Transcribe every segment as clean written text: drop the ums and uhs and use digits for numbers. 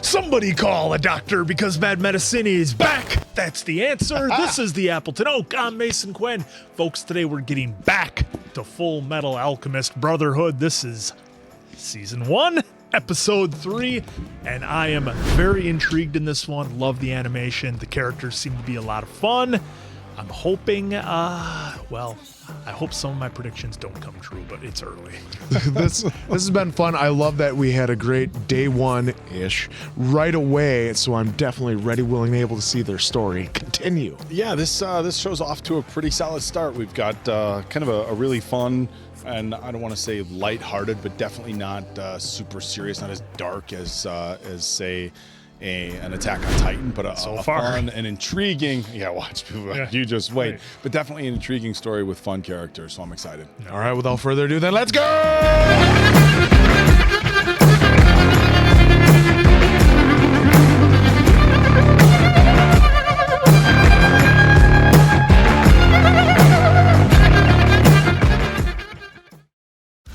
Somebody call a doctor because bad medicine is back. That's the answer. This is the Appleton Oak. I'm Mason Quinn. Folks, today we're getting back to Fullmetal Alchemist Brotherhood. This is Season 1, Episode 3, and I am very intrigued in this one. Love the animation. The characters seem to be a lot of fun. I'm hoping, I hope some of my predictions don't come true, but it's early. This has been fun. I love that we had a great day one-ish right away, so I'm definitely ready, willing, and able to see their story continue. Yeah, this show's off to a pretty solid start. We've got kind of a really fun, and I don't want to say lighthearted, but definitely not super serious, not as dark as say an Attack on Titan, but a fun and intriguing. Yeah, watch people. Yeah. You just wait. Right. But definitely an intriguing story with fun characters, so I'm excited. All right, without further ado, then let's go!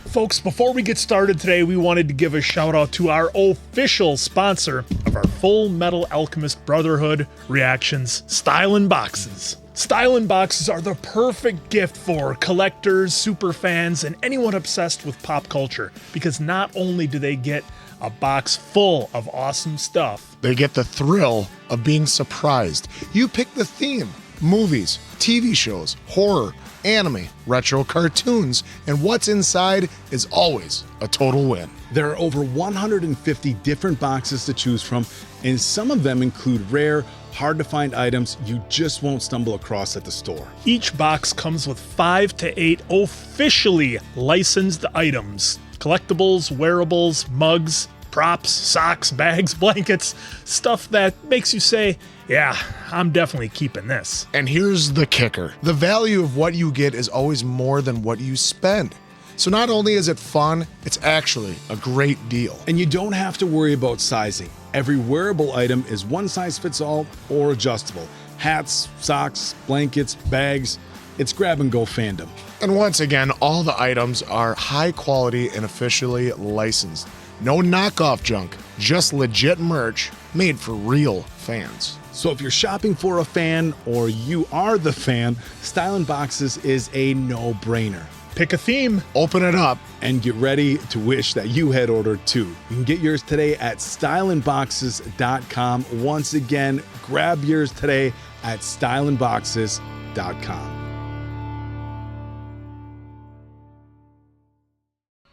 Folks, before we get started today, we wanted to give a shout out to our official sponsor of our Fullmetal Alchemist Brotherhood reactions, Stylin' Boxes. Stylin' Boxes are the perfect gift for collectors, super fans, and anyone obsessed with pop culture, because not only do they get a box full of awesome stuff, they get the thrill of being surprised. You pick the theme: movies, TV shows, horror, anime, retro cartoons, and what's inside is always a total win. There are over 150 different boxes to choose from, and some of them include rare, hard-to-find items you just won't stumble across at the store. Each box comes with 5 to 8 officially licensed items: collectibles, wearables, mugs, props, socks, bags, blankets, stuff that makes you say, yeah, I'm definitely keeping this. And here's the kicker. The value of what you get is always more than what you spend. So not only is it fun, it's actually a great deal. And you don't have to worry about sizing. Every wearable item is one size fits all or adjustable. Hats, socks, blankets, bags. It's grab and go fandom. And once again, all the items are high quality and officially licensed. No knockoff junk, just legit merch made for real fans. So if you're shopping for a fan or you are the fan, Stylin' Boxes is a no-brainer. Pick a theme, open it up, and get ready to wish that you had ordered too. You can get yours today at stylinboxes.com. Once again, grab yours today at stylinboxes.com.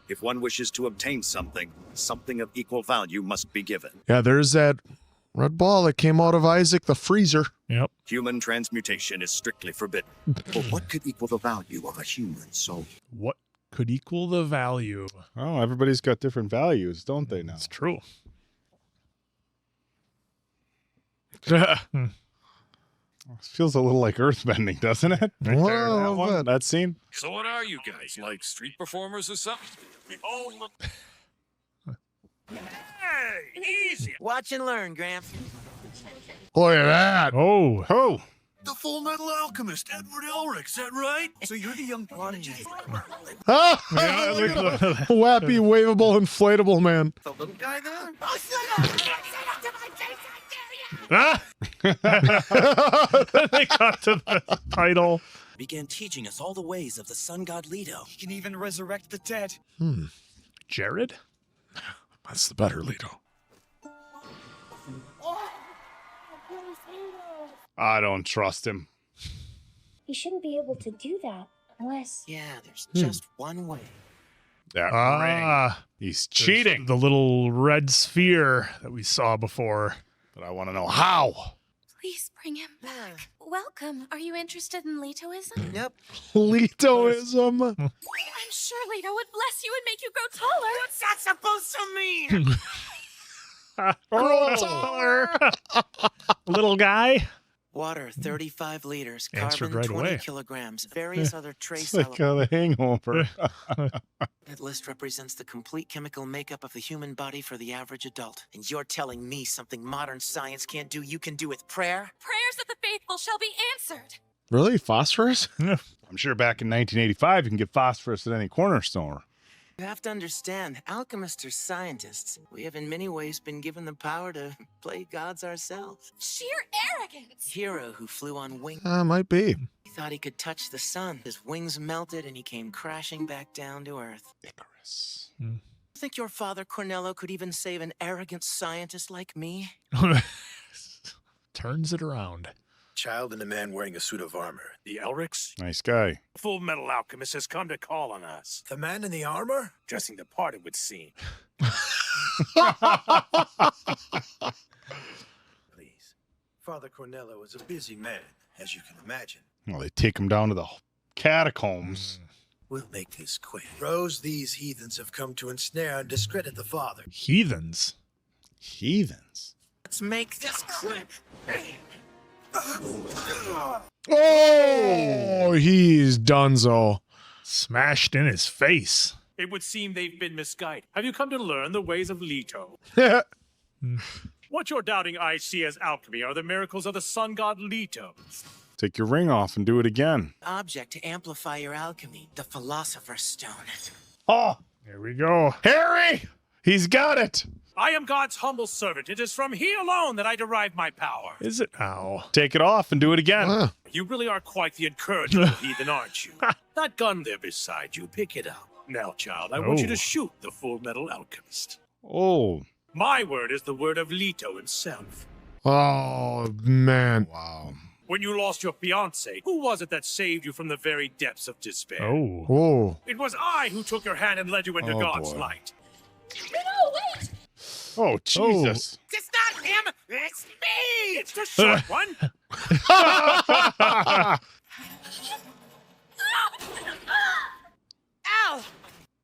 If one wishes to obtain something, something of equal value must be given. Yeah, there's that red ball that came out of Isaac the Freezer. Yep. Human transmutation is strictly forbidden. But what could equal the value of a human soul? What could equal the value? Oh, everybody's got different values, don't they now? It's true. Feels a little like earthbending, doesn't it? Right Whoa, there, that scene. So what are you guys, like street performers or something? Oh, hey, easy. Watch and learn, Gramps. Look at that. Oh. The Fullmetal Alchemist, Edward Elric's, that right? So you're the young prodigy. Ah, Yeah, look at that. Wappy, waveable, inflatable man. The little guy there? Ah! Then they got to the title. Began teaching us all the ways of the sun god Leto. He can even resurrect the dead. Jared? That's the better Leto. I don't trust him. He shouldn't be able to do that unless... Yeah, there's just one way. That ring. He's cheating. The little red sphere that we saw before. But I want to know how. Please bring him back. Welcome. Are you interested in Letoism? Nope. Letoism. I'm sure Leto would bless you and make you grow taller. What's that supposed to mean? Little guy. Water, 35 liters. Answered Carbon, right 20 away. kilograms. Various other trace It's like the hangover. That list represents the complete chemical makeup of the human body for the average adult. And you're telling me something modern science can't do, you can do with prayer? Prayers of the faithful shall be answered. Really? Phosphorus? I'm sure back in 1985 you can get phosphorus at any corner store. You have to understand, alchemists are scientists. We have in many ways been given the power to play gods ourselves. Sheer arrogance! Hero who flew on wings. Might be. He thought he could touch the sun. His wings melted and he came crashing back down to Earth. Icarus. Think your father, Cornello, could even save an arrogant scientist like me? Turns it around. Child and a man wearing a suit of armor. The Elrics? Nice guy. Fullmetal Alchemist has come to call on us. The man in the armor? Dressing the part, it would seem. Please. Father Cornello is a busy man, as you can imagine. Well, they take him down to the catacombs. We'll make this quick. Rose, these heathens have come to ensnare and discredit the father. Heathens. Heathens. Let's make this quick. Oh, he's donezo. Smashed in his face. It would seem they've been misguided. Have you come to learn the ways of Leto? What your doubting eyes see as alchemy are the miracles of the sun god Leto. Take your ring off and do it again. Object to amplify your alchemy, the Philosopher's Stone. Oh, Here we go. Harry! He's got it! I am God's humble servant. It is from he alone that I derive my power. Is it now? Take it off and do it again. You really are quite the incorrigible heathen, aren't you? That gun there beside you, pick it up. Now, child, I want you to shoot the Fullmetal Alchemist. Oh. My word is the word of Leto himself. Oh, man. Wow. When you lost your fiancé, who was it that saved you from the very depths of despair? Oh. Whoa. It was I who took your hand and led you into Oh, God's boy. light. No, wait! Oh, Jesus. It's not him! It's me! It's the short one. Ow!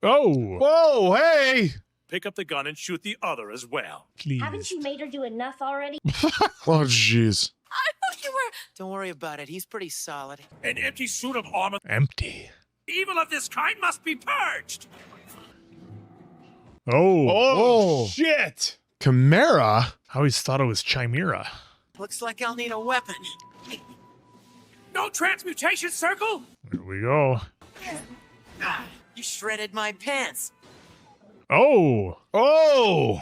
Oh. Whoa, hey! Pick up the gun and shoot the other as well. Please. Haven't you made her do enough already? Oh, jeez. I thought you were. Don't worry about it. He's pretty solid. An empty suit of armor. Empty. Evil of this kind must be purged. Oh. Oh. Shit! Chimera? I always thought it was Chimera. Looks like I'll need a weapon. No transmutation circle. There we go. You shredded my pants. Oh. Oh!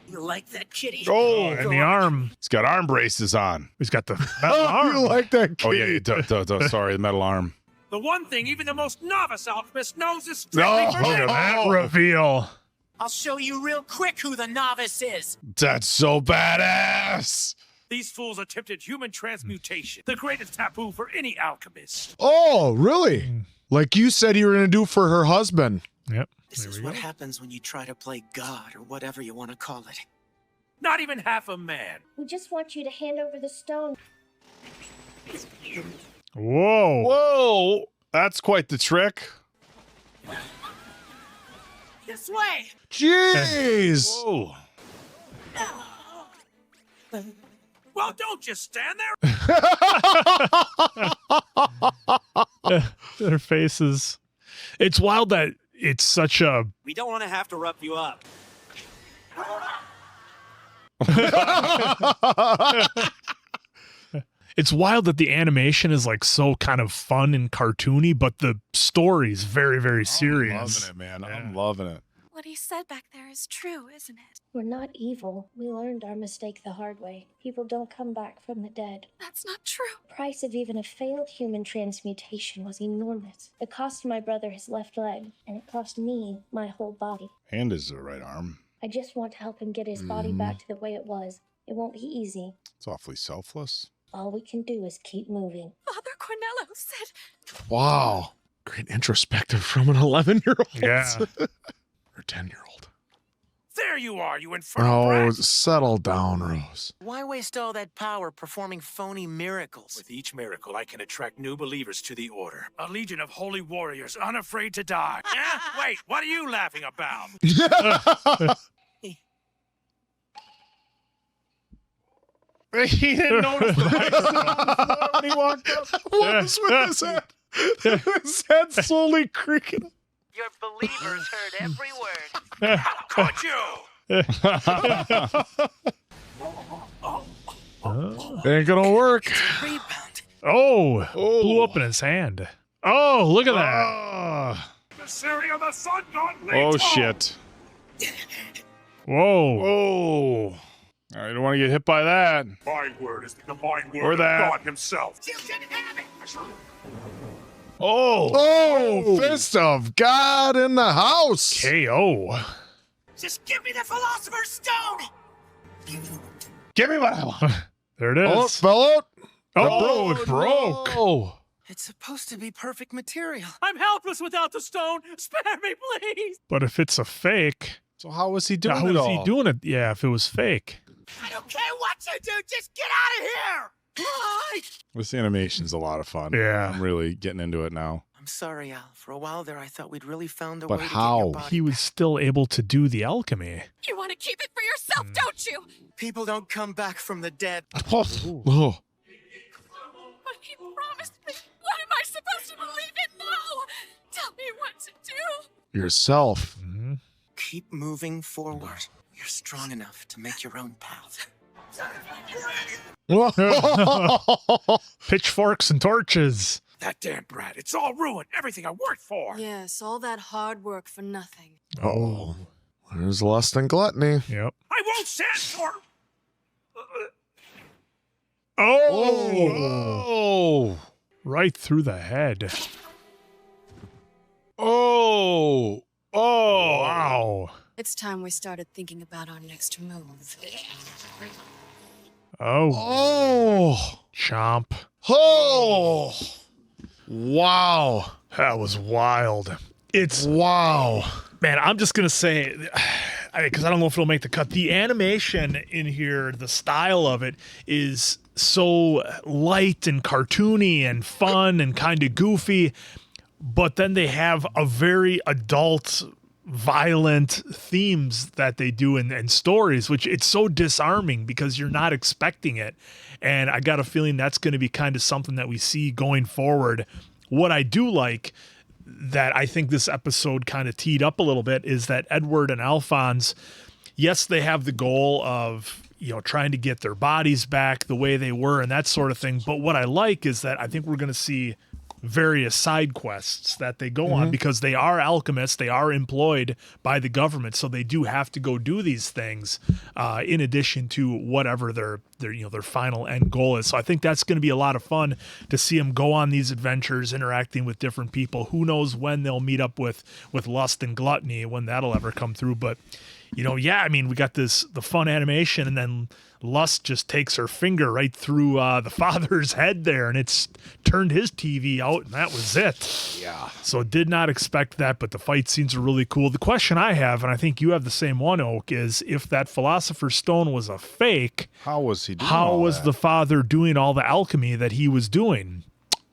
You like that, kitty? Oh! And the arm. He's got arm braces on. He's got the metal arm. You like that kid? Oh, yeah, sorry, the metal arm. The one thing even the most novice alchemist knows is No. strictly Look at forbidden. that reveal. I'll show you real quick who the novice is. That's so badass! These fools attempted human transmutation, the greatest taboo for any alchemist. Oh, really? Like you said you were going to do for her husband. Yep. This There is we what go. happens when you try to play God or whatever you want to call it. Not even half a man. We just want you to hand over the stone. Whoa. Whoa! That's quite the trick. This way. Jeez. Whoa. Well, don't just stand there. Their faces. It's wild that it's such a. We don't want to have to rough you up. It's wild that the animation is like so kind of fun and cartoony, but the story's very, very I'm serious. loving it, man. Yeah. I'm loving it. What he said back there is true, isn't it? We're not evil. We learned our mistake the hard way. People don't come back from the dead. That's not true. The price of even a failed human transmutation was enormous. It cost my brother his left leg, and it cost me my whole body. And his right arm. I just want to help him get his body back to the way it was. It won't be easy. It's awfully selfless. All we can do is keep moving. Father Cornello said. Wow. Great introspective from an 11-year-old. Yeah. Or 10-year-old. There you are, you infernal Oh, brat. settle down, Rose. Why waste all that power performing phony miracles? With each miracle, I can attract new believers to the order. A legion of holy warriors unafraid to die. Wait, what are you laughing about? He didn't notice the microphone when he walked up. What was with his head? His head slowly creaking. Your believers heard every word. Could you? Ain't gonna work. Rebound. Oh, blew up in his hand. Oh, look at that. Ah. emissary of the sun god Leto. Oh, shit. Whoa. Oh. I don't want to get hit by that. My word is the combined Or word of that. God himself. You can have it! Oh. Oh, fist of God in the house. KO. Just give me the Philosopher's Stone! Give me what I want. There it Oh, it is. fell out. Oh, it broke. Oh. It's supposed to be perfect material. I'm helpless without the stone. Spare me, please. But if it's a fake, So how was he doing how it is all? he doing it? Yeah, if it was fake. I don't care what you do, just get out of here! Right. This animation's a lot of fun. Yeah. I'm really getting into it now. I'm sorry, Al. For a while there, I thought we'd really found a But way to how? get your body He was back. still able to do the alchemy. You want to keep it for yourself, don't you? People don't come back from the dead. Oh. But he promised me. What am I supposed to believe in now? Tell me what to do. Yourself. Keep moving forward. You're strong enough to make your own path. Pitchforks and torches. That damn brat. It's all ruined. Everything I worked for. Yes, all that hard work for nothing. Oh, there's lust and gluttony. Yep. I won't stand for. Oh. Right through the head. Oh. Oh. Wow. It's time we started thinking about our next move. Oh. Oh. Chomp. Oh. Wow. That was wild. It's Wow. Man, I'm just going to say, because I don't know if it'll make the cut, the animation in here, the style of it is so light and cartoony and fun and kind of goofy, but then they have a very adult, violent themes that they do and stories, which it's so disarming because you're not expecting it. And I got a feeling that's going to be kind of something that we see going forward. What I do like that I think this episode kind of teed up a little bit is that Edward and Alphonse, yes, they have the goal of, trying to get their bodies back the way they were and that sort of thing. But what I like is that I think we're going to see various side quests that they go on because they are alchemists, they are employed by the government, so they do have to go do these things in addition to whatever their final end goal is. So I think that's going to be a lot of fun to see them go on these adventures, interacting with different people. Who knows when they'll meet up with lust and gluttony, when that'll ever come through. But we got the fun animation, and then Lust just takes her finger right through the father's head there, and it's turned his TV out, and that was it. Yeah. So did not expect that, but the fight scenes are really cool. The question I have, and I think you have the same one, Oak, is if that Philosopher's Stone was a fake, How was he doing how all was that? the father doing all the alchemy that he was doing?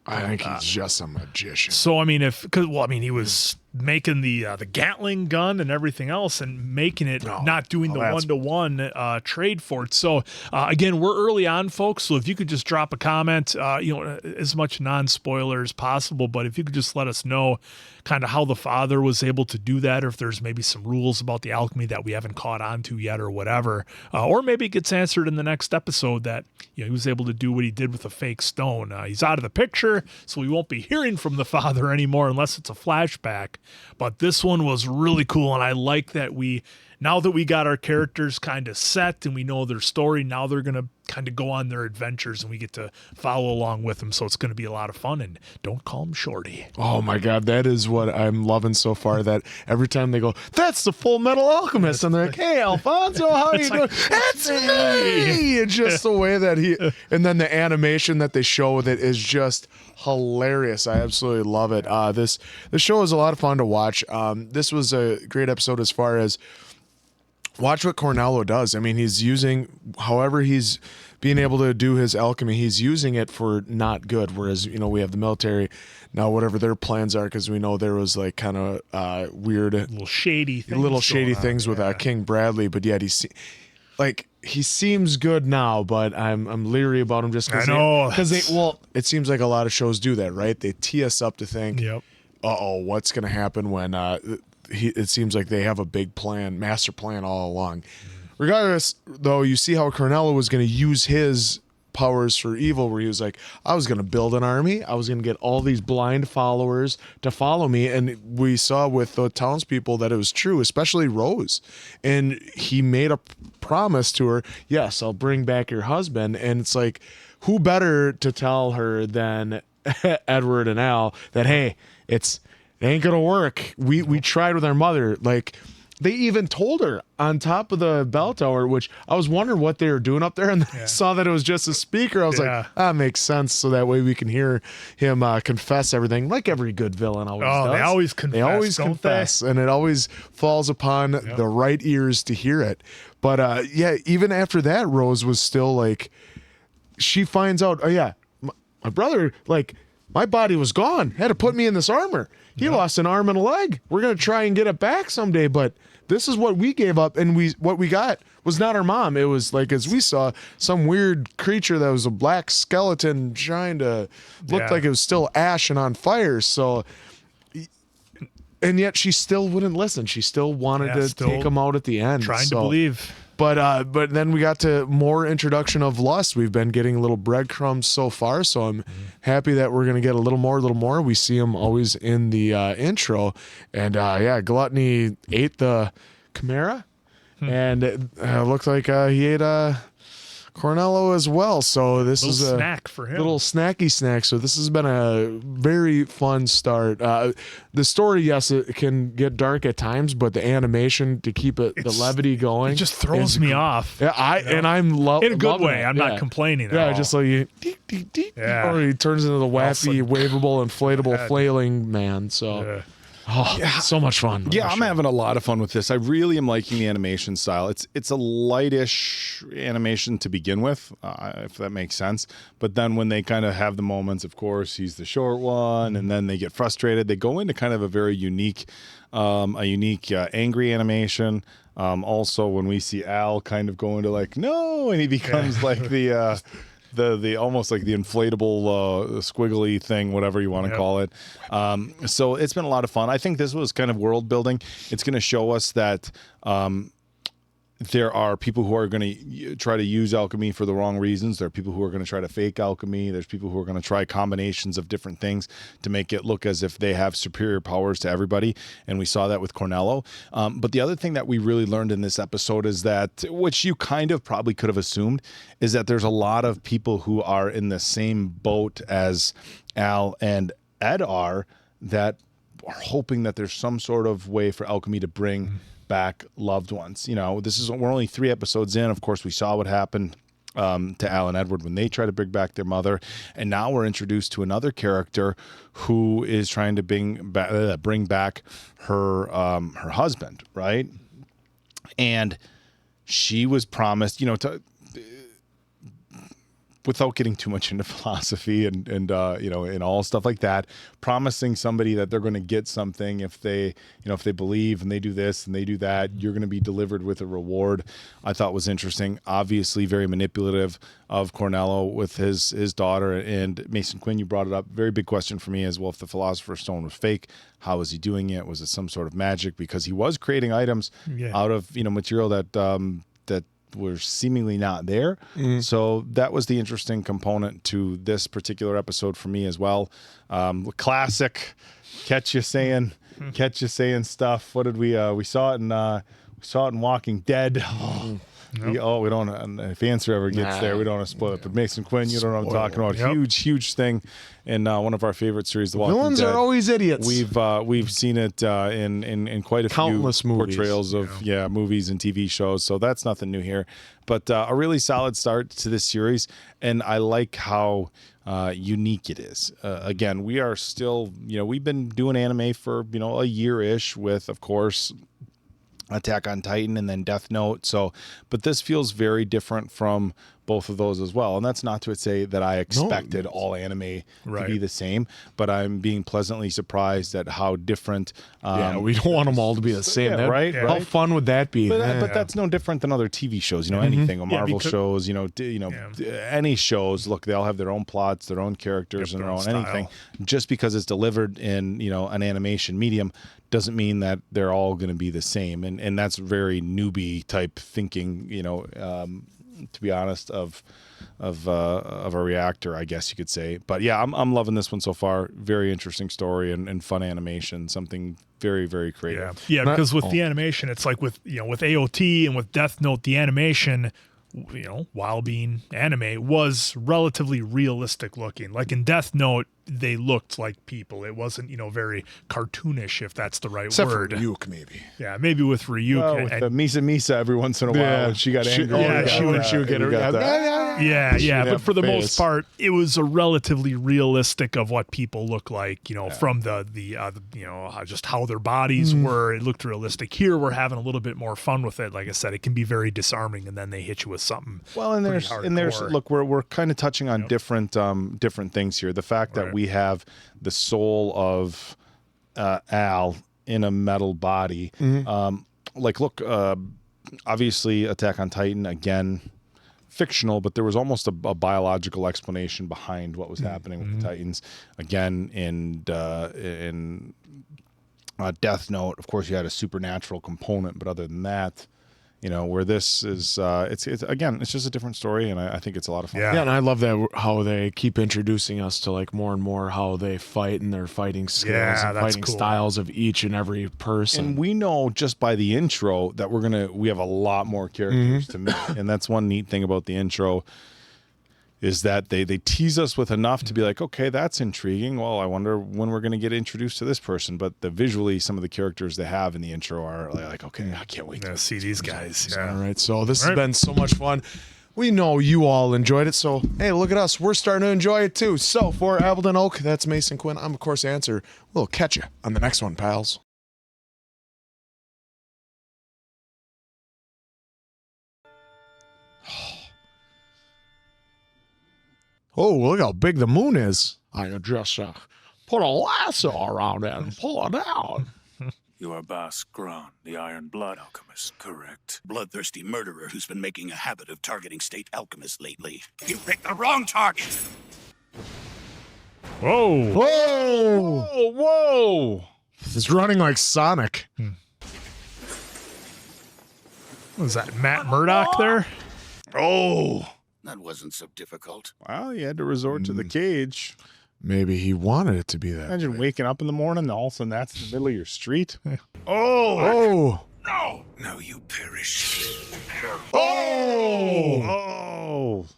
I think he's just a magician. So, he was making the Gatling gun and everything else and making it, not doing the one-to-one trade for it. So, again, we're early on, folks, so if you could just drop a comment, as much non-spoiler as possible, but if you could just let us know kind of how the father was able to do that, or if there's maybe some rules about the alchemy that we haven't caught on to yet or whatever, or maybe it gets answered in the next episode that he was able to do what he did with a fake stone. He's out of the picture, so we won't be hearing from the father anymore unless it's a flashback. But this one was really cool, and I like that now that we got our characters kind of set and we know their story, now they're going to kind of go on their adventures and we get to follow along with them. So it's going to be a lot of fun, and don't call him Shorty. Oh my God, that is what I'm loving so far. That every time they go, "That's the Fullmetal Alchemist," and they're like, "Hey, Alfonso, how are you doing?" It's me. It's just the way that and then the animation that they show with it is just hilarious. I absolutely love it. This show is a lot of fun to watch. This was a great episode as far as watch what Cornello does. I mean, he's using, however he's being able to do his alchemy, he's using it for not good. Whereas, we have the military now, whatever their plans are, because we know there was like kind of weird, little shady things with King Bradley. But yet he seems good now, but I'm leery about him just because. I know. It seems like a lot of shows do that, right? They tee us up to think, Yep. What's going to happen when it seems like they have a big plan, master plan all along. Regardless, though, you see how Cornello was going to use his powers for evil, where he was like, I was going to build an army. I was going to get all these blind followers to follow me. And we saw with the townspeople that it was true, especially Rose. And he made a promise to her, yes, I'll bring back your husband. And it's like, who better to tell her than Edward and Al that, hey, it ain't going to work. We tried with our mother. Like, they even told her on top of the bell tower, which I was wondering what they were doing up there, and then I saw that it was just a speaker. I was like, that makes sense, so that way we can hear him confess everything, like every good villain always does. They always confess, They always confess, and it always falls upon the right ears to hear it. But even after that, Rose was still like, she finds out, my brother, like, my body was gone, had to put me in this armor. He lost an arm and a leg. We're going to try and get it back someday, but this is what we gave up, and what we got was not our mom. It was like, as we saw, some weird creature that was a black skeleton trying to look like it was still ash and on fire. So, and yet she still wouldn't listen. She still wanted to take him out at the end. Trying to believe. But then we got to more introduction of lust. We've been getting little breadcrumbs so far, so I'm happy that we're going to get a little more. We see him always in the intro. And Gluttony ate the chimera, and it looked like he ate Cornello as well. So this is a snack for him. Little snacky snack. So this has been a very fun start. The story, yes, it can get dark at times, but the animation to keep the levity going, it just throws me off. Yeah, I'm in a good way. I'm not complaining. Yeah, just like or he turns into the wacky, waveable, inflatable, flailing man. So. So much fun. Yeah, I'm having a lot of fun with this. I really am liking the animation style. It's a lightish animation to begin with, if that makes sense. But then when they kind of have the moments, of course, he's the short one, and then they get frustrated. They go into kind of a very unique, angry animation. Also, when we see Al kind of go into like, no, and he becomes like the almost like the inflatable squiggly thing, whatever you want to call it. So it's been a lot of fun. I think this was kind of world building. It's going to show us that there are people who are going to try to use alchemy for the wrong reasons. There are people who are going to try to fake alchemy. There's people who are going to try combinations of different things to make it look as if they have superior powers to everybody. And we saw that with Cornello. But the other thing that we really learned in this episode is that, which you kind of probably could have assumed, is that there's a lot of people who are in the same boat as Al and Ed are, that are hoping that there's some sort of way for alchemy to bring back loved ones. We're only 3 episodes in. Of course, we saw what happened to Al and Edward when they try to bring back their mother, and now we're introduced to another character who is trying to bring back her husband, right? And she was promised, without getting too much into philosophy and all stuff like that, promising somebody that they're going to get something if they believe and they do this and they do that, you're going to be delivered with a reward, I thought was interesting. Obviously very manipulative of Cornello with his daughter. And Mason Quinn, you brought it up. Very big question for me as well. If the Philosopher's Stone was fake, how was he doing it? Was it some sort of magic? Because he was creating items out of material that were seemingly not there. So that was the interesting component to this particular episode for me as well. Classic catch you saying stuff. What did we saw it in Walking Dead. We don't. If Answer ever gets there, we don't want to spoil it. But Mason Quinn, you don't know what I'm talking about. Huge thing in one of our favorite series, The Walking Dead. Villains are always idiots. We've seen it in quite a countless few portrayals of movies and TV shows. So that's nothing new here. But a really solid start to this series, and I like how unique it is. Again, we are still, we've been doing anime for a year-ish with, of course, Attack on Titan and then Death Note. So, but this feels very different from both of those as well. And that's not to say that I expected all anime to be the same, but I'm being pleasantly surprised at how different. We don't want them all to be the same. Right? How fun would that be? But that's no different than other TV shows, anything, or Marvel shows, any shows. Look, they all have their own plots, their own characters, and their own anything. Just because it's delivered in, an animation medium doesn't mean that they're all going to be the same. And that's very newbie type thinking, to be honest, of a reactor, I guess you could say. But yeah, I'm loving this one so far. Very interesting story and fun animation. Something very, very creative. Yeah, because with the animation, it's like with with AOT and with Death Note, the animation, while being anime, was relatively realistic looking. Like in Death Note, they looked like people. It wasn't, very cartoonish, if that's the right Except word. for Ryuk, maybe. Yeah, maybe with Ryuk. Well, with the Misa every once in a while when she got angry. She would get her. Yeah, but for the most part, it was a relatively realistic of what people look like, from the just how their bodies were. It looked realistic. Here, we're having a little bit more fun with it. Like I said, it can be very disarming, and then they hit you with something. Well, and there's look, we're kind of touching on different things here. The fact that we have the soul of Al in a metal body. Look, obviously Attack on Titan, again, fictional, but there was almost a biological explanation behind what was happening with the Titans. Again, in Death Note, of course, you had a supernatural component, but other than that, where this is, it's just a different story, and I think it's a lot of fun. Yeah, and I love that how they keep introducing us to like more and more how they fight and their fighting skills and fighting styles of each and every person. And we know just by the intro that we have a lot more characters to meet, and that's one neat thing about the intro. Is that they tease us with enough to be like, okay, that's intriguing. Well, I wonder when we're going to get introduced to this person. But visually, some of the characters they have in the intro are like, okay, I can't wait to see these guys. Yeah. All right, so this has been so much fun. We know you all enjoyed it, so hey, look at us. We're starting to enjoy it too. So for Appleton Oak, that's Mason Quinn. I'm, of course, Answer. We'll catch you on the next one, pals. Oh, look how big the moon is. I could just put a lasso around it and pull it out. You are Bas Gran, the Iron Blood Alchemist, correct? Bloodthirsty murderer who's been making a habit of targeting state alchemists lately. You picked the wrong target! Whoa! Whoa! Whoa! Whoa! It's running like Sonic. Was that Matt Murdock there? Oh! That wasn't so difficult. Well, you had to resort to the cage. Maybe he wanted it to be that. Imagine waking up in the morning and all of a sudden that's in the middle of your street. Oh! No! Now you perish. Oh!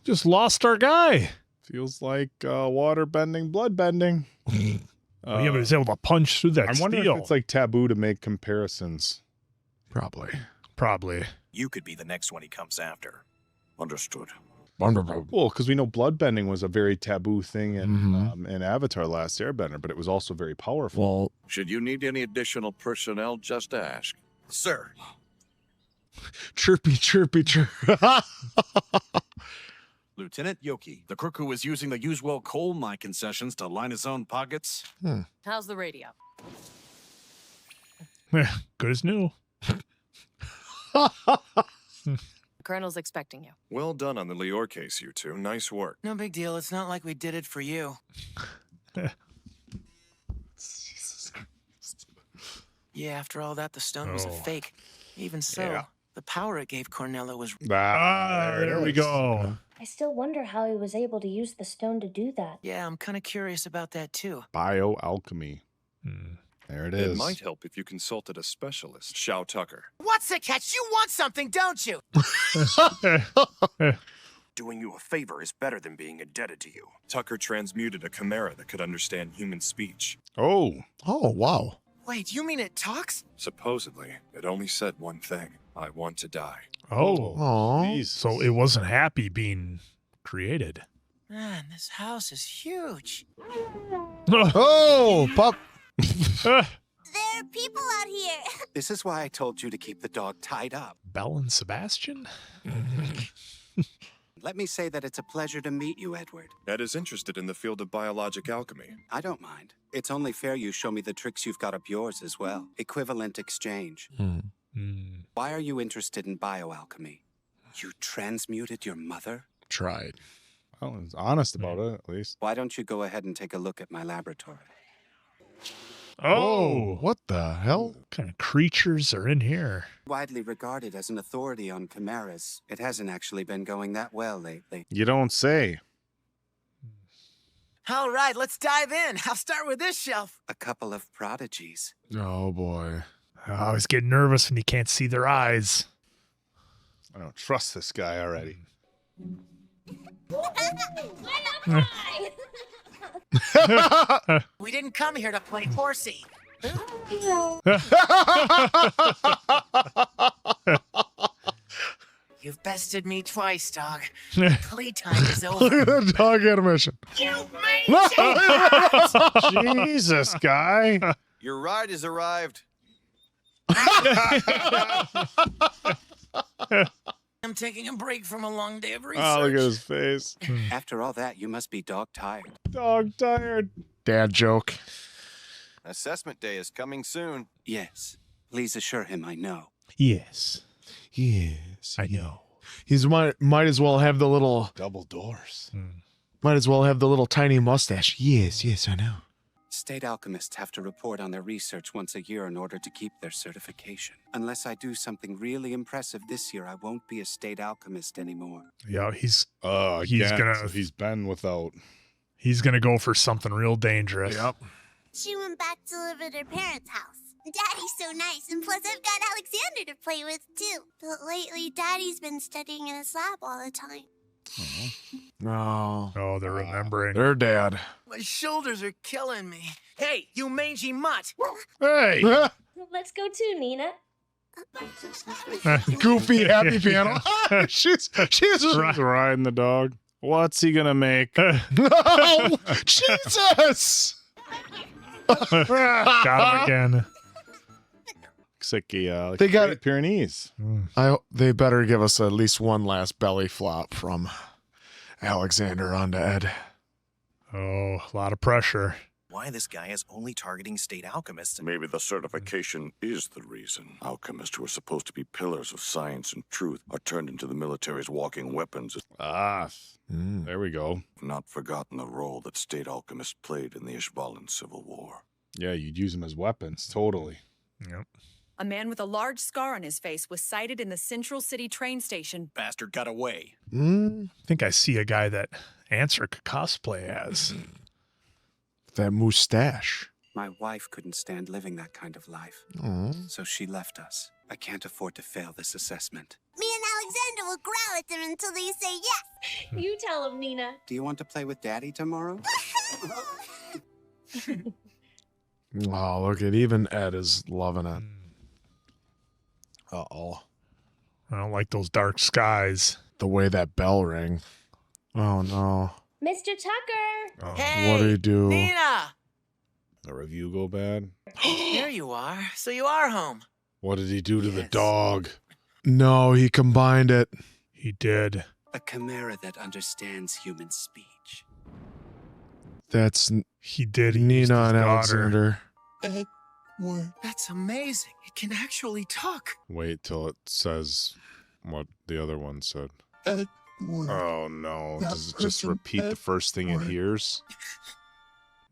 Just lost our guy. Feels like water bending, blood bending. Yeah, but he was able to punch through that I wonder steel. if it's like taboo to make comparisons. Probably. You could be the next one he comes after. Understood. Well, because we know bloodbending was a very taboo thing in Avatar: Last Airbender, but it was also very powerful. Well, Should you need any additional personnel, just ask. Sir. Chirpy. Lieutenant Yoki, the crook who was using the Usewell coal mine concessions to line his own pockets. How's the radio? Good as new. Colonel's expecting you. Well done on the Lior case, you two. Nice work. No big deal. It's not like we did it for you. Yeah, after all that, the stone was a fake. Even so, the power it gave Cornella was... There we go. I still wonder how he was able to use the stone to do that. Yeah, I'm kind of curious about that, too. Bioalchemy. There it is. It might help if you consulted a specialist, Shao Tucker. What's the catch? You want something, don't you? Doing you a favor is better than being indebted to you. Tucker transmuted a chimera that could understand human speech. Oh, wow. Wait, you mean it talks? Supposedly, it only said one thing. I want to die. Oh. So it wasn't happy being created. Man, this house is huge. Oh, pup. There are people out here. This is why I told you to keep the dog tied up. Belle and Sebastian? Let me say that it's a pleasure to meet you, Edward. Ed is interested in the field of biologic alchemy. I don't mind. It's only fair you show me the tricks you've got up yours as well. Equivalent exchange. Why are you interested in bioalchemy? You transmuted your mother? Tried. Well, he's honest about it, at least. Why don't you go ahead and take a look at my laboratory? Oh, what the hell? What kind of creatures are in here? Widely regarded as an authority on chimeras, it hasn't actually been going that well lately. You don't say. All right, let's dive in. I'll start with this shelf. A couple of prodigies. Oh boy. I always get nervous when you can't see their eyes. I don't trust this guy already. We didn't come here to play horsey. You've bested me twice, dog. Playtime is over. Dog animation. You made Jesus, guy. Your ride has arrived. I'm taking a break from a long day of research. Oh, look at his face. After all that, you must be dog tired. Dog tired. Dad joke. Assessment day is coming soon. Yes. Please assure him I know. Yes. Yes. I know. He's might as well have the little double doors. Might as well have the little tiny mustache. Yes, I know. State alchemists have to report on their research once a year in order to keep their certification. Unless I do something really impressive this year, I won't be a state alchemist anymore. Yeah, he's been without. He's gonna go for something real dangerous. Yep. She went back to live at her parents' house. Daddy's so nice, and plus I've got Alexander to play with, too. But lately, Daddy's been studying in his lab all the time. No. Oh, they're remembering. Their dad. My shoulders are killing me. Hey, you mangy mutt. Hey. Let's go too, Nina. Goofy happy piano. she's riding the dog. What's he gonna make? No! Jesus! Got him again. Looks like a They got Great Pyrenees. They better give us at least one last belly flop from Alexander onto Ed. Oh, a lot of pressure. Why this guy is only targeting state alchemists? Maybe the certification is the reason. Alchemists who are supposed to be pillars of science and truth are turned into the military's walking weapons. There we go. Not forgotten the role that state alchemists played in the Ishvalan Civil War. Yeah, you'd use them as weapons, totally. Yep. A man with a large scar on his face was sighted in the Central City train station. Bastard got away. I think I see a guy that Answer could cosplay as. That mustache. My wife couldn't stand living that kind of life. So she left us. I can't afford to fail this assessment. Me and Alexander will growl at them until they say yes. You tell him, Nina. Do you want to play with Daddy tomorrow? Oh, look at even Ed is loving it. Uh-oh. I don't like those dark skies. The way that bell rang. Oh, no. Mr. Tucker! Hey, What'd he do? Nina! The review go bad? There you are. So you are home. What did he do to the dog? No, he combined it. He did. A chimera that understands human speech. That's He did. He used Nina his and daughter. Alexander. That's amazing. It can actually talk. Wait till it says what the other one said. Oh, no. Does it just repeat the first thing it hears?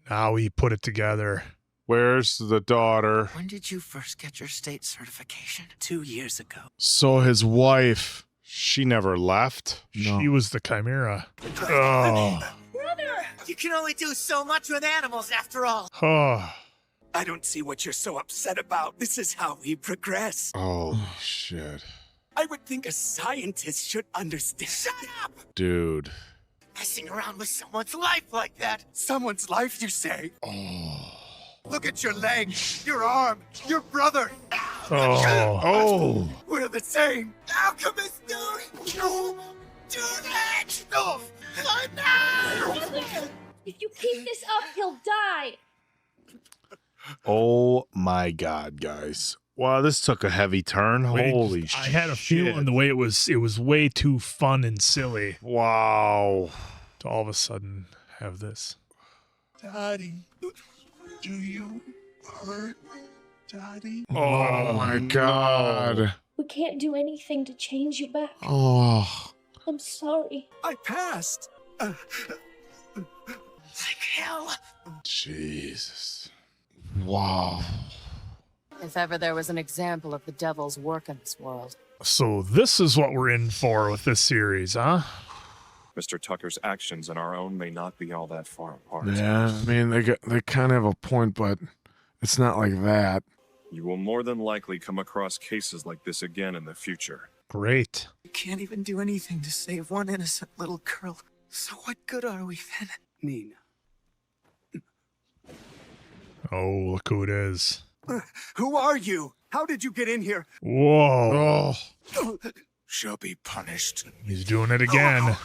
Now he put it together. Where's the daughter? When did you first get your state certification? 2 years ago. So his wife. She never left. No. She was the chimera. Oh. Brother! You can only do so much with animals after all. Oh. I don't see what you're so upset about. This is how we progress. Oh, shit. I would think a scientist should understand. Shut up! Dude. Messing around with someone's life like that. Someone's life, you say? Oh. Look at your leg, your arm, your brother. Oh. We're the same. Alchemist, dude. No. Do that. No. If you keep this up, he'll die. Oh, my God, guys. Wow, this took a heavy turn. Wait, Holy shit. I had a feeling the way it was way too fun and silly. Wow. To all of a sudden have this. Daddy, do you hurt me, Daddy? Oh, my God. We can't do anything to change you back. Oh. I'm sorry. I passed. Like hell. Jesus. Wow. If ever there was an example of the devil's work in this world. So this is what we're in for with this series, huh? Mr. Tucker's actions and our own may not be all that far apart. Yeah, I mean, they kind of have a point, but it's not like that. You will more than likely come across cases like this again in the future. Great. We can't even do anything to save one innocent little girl. So what good are we then? Nina. Oh, look who it is. Who are you? How did you get in here? Whoa. Shall be punished. He's doing it again.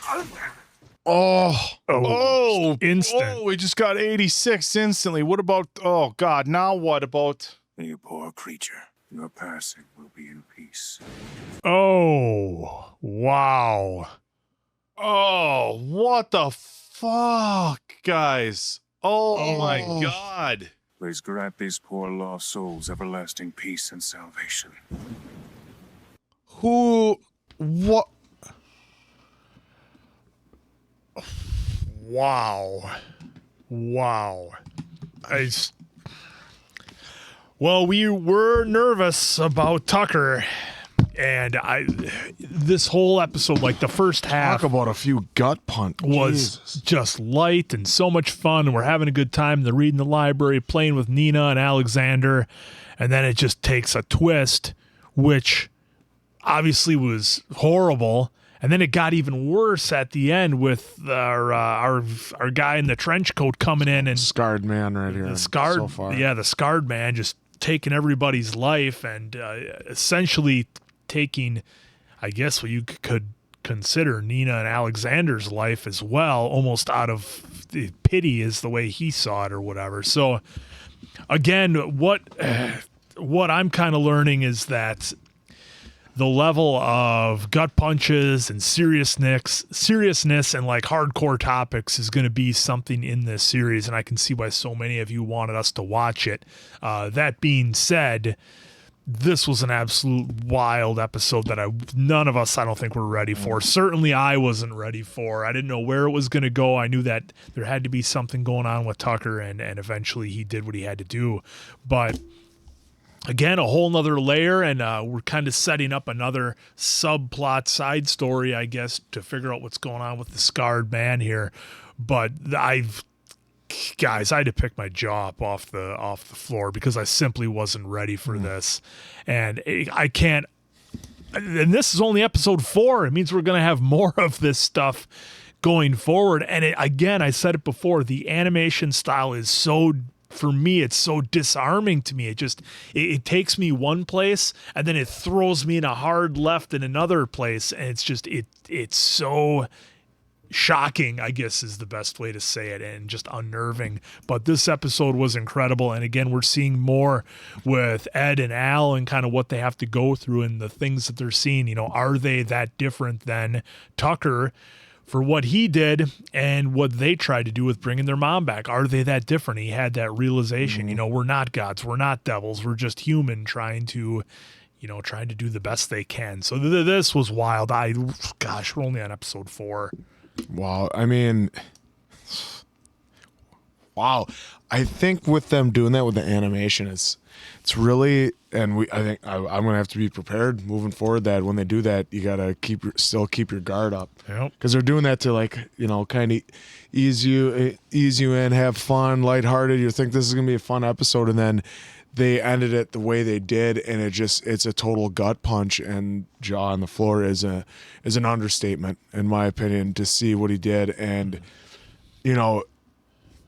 Oh, instant. Oh, we just got 86 instantly. What about, oh God, now what about? You poor creature. Your passing will be in peace. Oh, wow. Oh, what the fuck, guys? Oh my God. Please grant these poor lost souls everlasting peace and salvation. Who? What? Wow. Well, we were nervous about Tucker, and this whole episode, like the first half, Talk about a few gut punch. was just light and so much fun, and we're having a good time. They're reading the library, playing with Nina and Alexander, and then it just takes a twist, which obviously was horrible. And then it got even worse at the end with our guy in the trench coat coming in and scarred man right here. The scarred, so far. yeah, the scarred man just taking everybody's life and essentially taking, I guess, what you could consider Nina and Alexander's life as well, almost out of pity is the way he saw it or whatever. So again, what I'm kind of learning is that the level of gut punches and seriousness and like hardcore topics is going to be something in this series, and I can see why so many of you wanted us to watch it. That being said, this was an absolute wild episode that none of us, I don't think, were ready for. Certainly I wasn't ready for. I didn't know where it was going to go. I knew that there had to be something going on with Tucker, and eventually he did what he had to do. But again, a whole nother layer, and we're kind of setting up another subplot side story, I guess, to figure out what's going on with the scarred man here. But I had to pick my jaw up off the floor because I simply wasn't ready for this, and I can't. And this is only episode 4. It means we're going to have more of this stuff going forward. And again, I said it before, the animation style is so. For me, it's so disarming to me. It takes me one place and then it throws me in a hard left in another place. And it's so shocking, I guess is the best way to say it, and just unnerving. But this episode was incredible. And again, we're seeing more with Ed and Al and kind of what they have to go through and the things that they're seeing. You know, are they that different than Tucker for what he did and what they tried to do with bringing their mom back? Are they that different? He had that realization, you know, we're not gods, we're not devils, we're just human trying to do the best they can. So this was wild. We're only on episode 4. Wow. I mean, wow. I think with them doing that with the animation, it's really, and I think I'm gonna have to be prepared moving forward that when they do that, you gotta still keep your guard up. Yep. Because they're doing that to, like, you know, kind of ease you in, have fun, lighthearted. You think this is gonna be a fun episode, and then they ended it the way they did, and it's a total gut punch, and jaw on the floor is an understatement in my opinion to see what he did. And you know,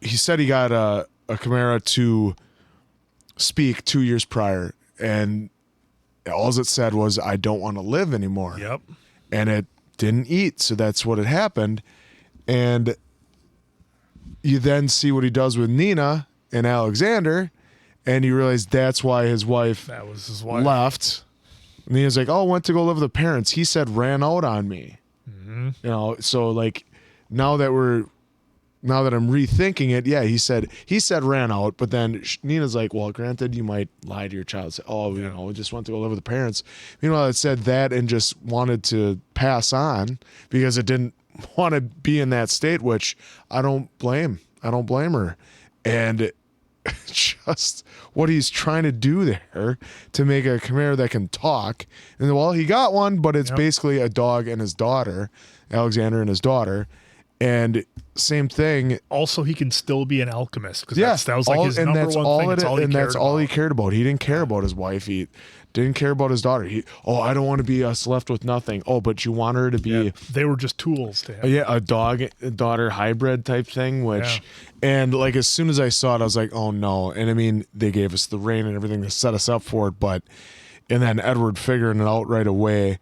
he said he got a Chimera to speak 2 years prior, and all it said was, I don't want to live anymore. Yep. And it didn't eat, so that's what had happened. And you then see what he does with Nina and Alexander, and you realize that's why his wife left. And Nina's like, oh, went to go live with the parents. He said ran out on me. Mm-hmm. You know, so like now that I'm rethinking it, yeah, he said ran out, but then Nina's like, well, granted, you might lie to your child. Say, oh, you know, just went to go live with the parents. Meanwhile, it said that and just wanted to pass on because it didn't want to be in that state, which I don't blame her. And just what he's trying to do there to make a chimera that can talk. And well, he got one, but it's basically a dog and his daughter, Alexander and his daughter. And same thing. Also, he can still be an alchemist because Yes, that was like his number one thing. That's all he cared about. He didn't care about his wife. He didn't care about his daughter. I don't want to be us left with nothing. Oh, but you want her to be. They were just tools to him. Yeah, a daughter hybrid type thing. And like as soon as I saw it, I was like, oh no. And I mean, they gave us the rain and everything to set us up for it, and then Edward figuring it out right away,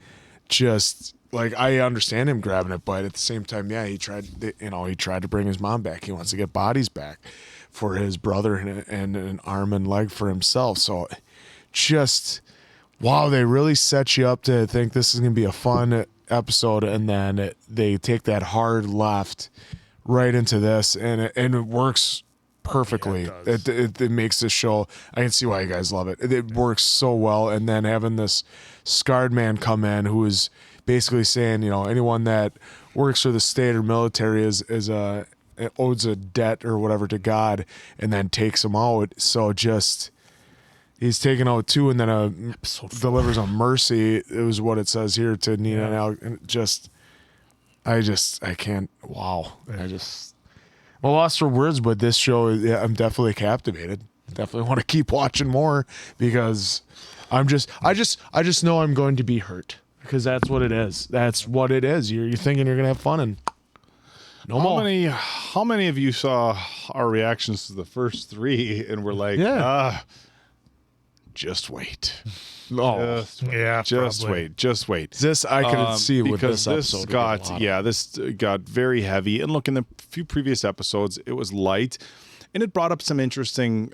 just. Like I understand him grabbing it, but at the same time, he tried to bring his mom back. He wants to get bodies back for his brother and an arm and leg for himself. So just, wow, they really set you up to think this is going to be a fun episode. And then they take that hard left right into this and it works perfectly. Yeah, it makes this show, I can see why you guys love it. It works so well. And then having this scarred man come in who is basically saying, anyone that works for the state or military owes a debt or whatever to God, and then takes him out. So he's taken out two, and then delivers a mercy. It was what it says here to Nina and Al. And I can't. Wow. I'm lost for words, but this show, I'm definitely captivated. Definitely want to keep watching more because I just know I'm going to be hurt. Because that's what it is. That's what it is. You're thinking you're gonna have fun and no more. How many of you saw our reactions to the first three and were like, just wait. Oh, Just wait. This I could see with this episode. This got very heavy. And look, in the few previous episodes, it was light, and it brought up some interesting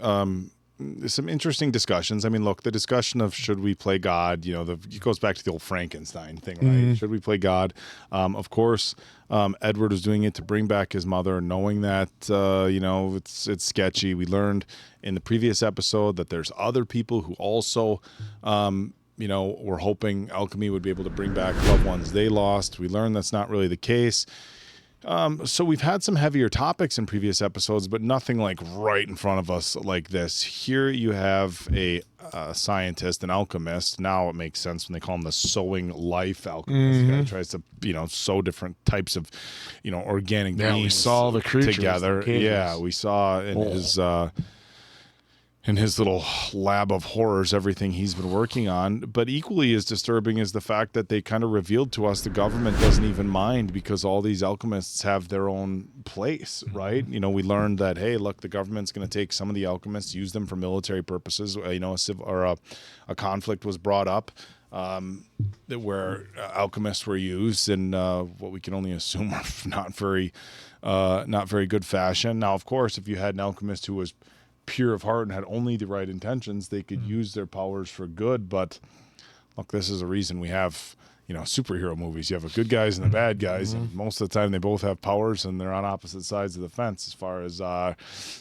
discussions. I mean, look, the discussion of should we play God, it goes back to the old Frankenstein thing, right? Mm-hmm. Should we play God? Of course, Edward was doing it to bring back his mother, knowing that, it's sketchy. We learned in the previous episode that there's other people who also, were hoping alchemy would be able to bring back loved ones they lost. We learned that's not really the case. So we've had some heavier topics in previous episodes, but nothing like right in front of us like this. Here you have a scientist, an alchemist. Now it makes sense when they call him the sowing life alchemist. Mm-hmm. Guy tries to, sow different types of, organic beings. We saw the creatures together. We saw in his little lab of horrors, everything he's been working on. But equally as disturbing is the fact that they kind of revealed to us the government doesn't even mind because all these alchemists have their own place, right? We learned that, hey, look, the government's going to take some of the alchemists, use them for military purposes. A conflict was brought up where alchemists were used in what we can only assume are not very good fashion. Now, of course, if you had an alchemist who was pure of heart and had only the right intentions, they could use their powers for good. But look, this is a reason we have superhero movies. You have the good guys and the bad guys, and most of the time they both have powers and they're on opposite sides of the fence as far as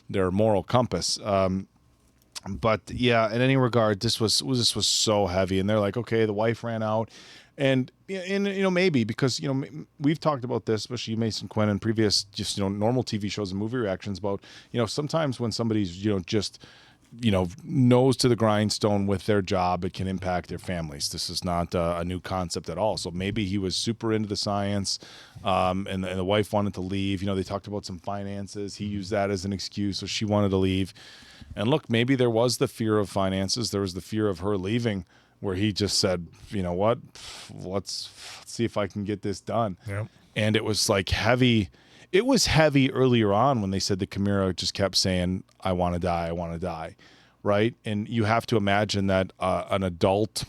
their moral compass. But yeah, in any regard, this was so heavy, and they're like, okay, the wife ran out. And maybe because we've talked about this, especially Mason Quinn in previous just normal TV shows and movie reactions about sometimes when somebody's just nose to the grindstone with their job, it can impact their families. This is not a new concept at all. So maybe he was super into the science, and the wife wanted to leave. They talked about some finances. He used that as an excuse, so she wanted to leave. And look, maybe there was the fear of finances. There was the fear of her leaving, where he just said, you know what, let's see if I can get this done. Yep. And it was like heavy. It was heavy earlier on when they said the chimera just kept saying, I want to die, right? And you have to imagine that an adult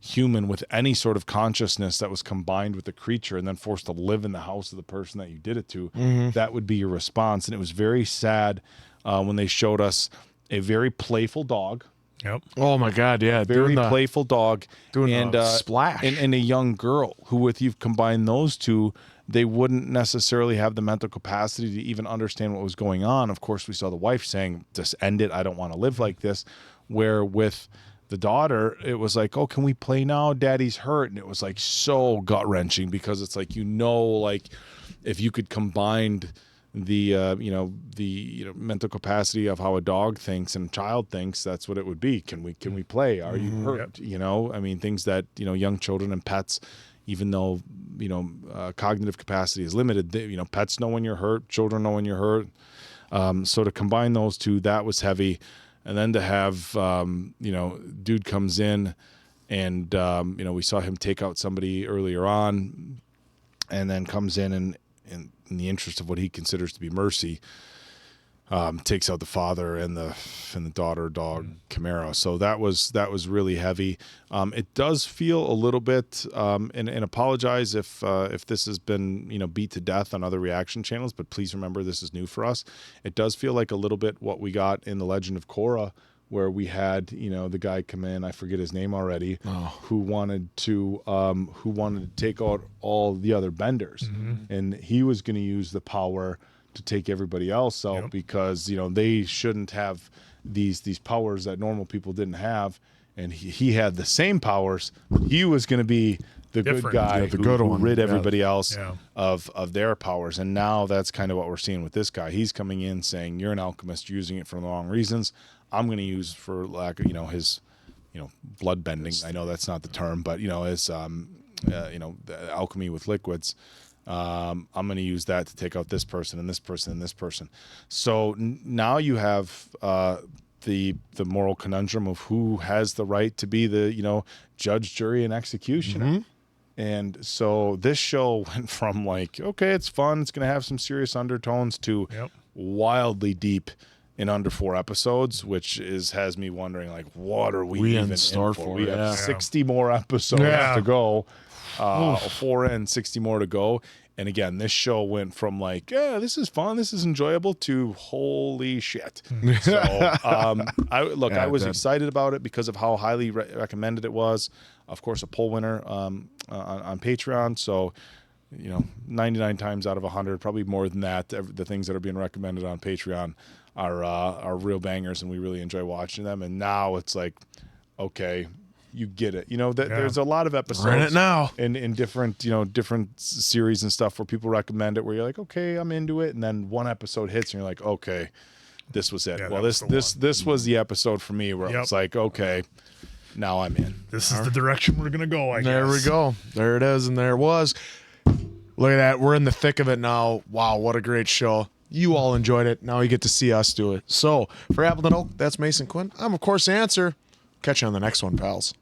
human with any sort of consciousness that was combined with the creature and then forced to live in the house of the person that you did it to, that would be your response. And it was very sad when they showed us a very playful dog. Yep. Oh my God! Yeah, very playful dog, and splash, and a young girl who, if you've combined those two, they wouldn't necessarily have the mental capacity to even understand what was going on. Of course, we saw the wife saying, "Just end it. I don't want to live like this." Where with the daughter, it was like, "Oh, can we play now? Daddy's hurt," and it was like so gut wrenching because it's like like if you could combine the mental capacity of how a dog thinks and a child thinks. That's what it would be. Can we play? Are you hurt? I mean, things that young children and pets, even though cognitive capacity is limited, pets know when you're hurt, children know when you're hurt. So to combine those two, that was heavy. And then to have dude comes in and we saw him take out somebody earlier on, and then comes in and in the interest of what he considers to be mercy, takes out the father and the daughter dog Camaro. So that was really heavy. It does feel a little bit, and apologize if this has been beat to death on other reaction channels, but please remember this is new for us. It does feel like a little bit what we got in The Legend of Korra, where we had the guy come in, I forget his name already, who wanted to take out all the other benders, and he was going to use the power to take everybody else out because they shouldn't have these powers that normal people didn't have, and he had the same powers. He was going to be the good guy, who rid everybody else of their powers. And now that's kind of what we're seeing with this guy. He's coming in saying, "You're an alchemist, using it for the wrong reasons. I'm going to use for lack of his blood bending. I know that's not the term, but his the alchemy with liquids." I'm going to use that to take out this person and this person and this person. So now you have the moral conundrum of who has the right to be the judge, jury, and executioner. And so this show went from like, okay, it's fun, it's going to have some serious undertones, to wildly deep in under 4 episodes, which has me wondering, like, what are we even in store for? We have 60 more episodes to go. 4 in, 60 more to go. And again, this show went from like, yeah, this is fun, this is enjoyable, to holy shit. So I was excited about it because of how highly recommended it was. Of course, a poll winner on Patreon. So 99 times out of 100, probably more than that, the things that are being recommended on Patreon are real bangers, and we really enjoy watching them. And now it's like, okay, you get it. There's a lot of episodes We're in it now. in different different series and stuff where people recommend it, where you're like, okay, I'm into it, and then one episode hits and you're like, okay, this was it. Well, this was the episode for me where it's like, okay, now I'm in. This is the direction we're gonna go. I guess. There we go. There it is, and there it was. Look at that. We're in the thick of it now. Wow, what a great show. You all enjoyed it. Now you get to see us do it. So for Appleton Oak, that's Mason Quinn. I'm, of course, the Answer. Catch you on the next one, pals.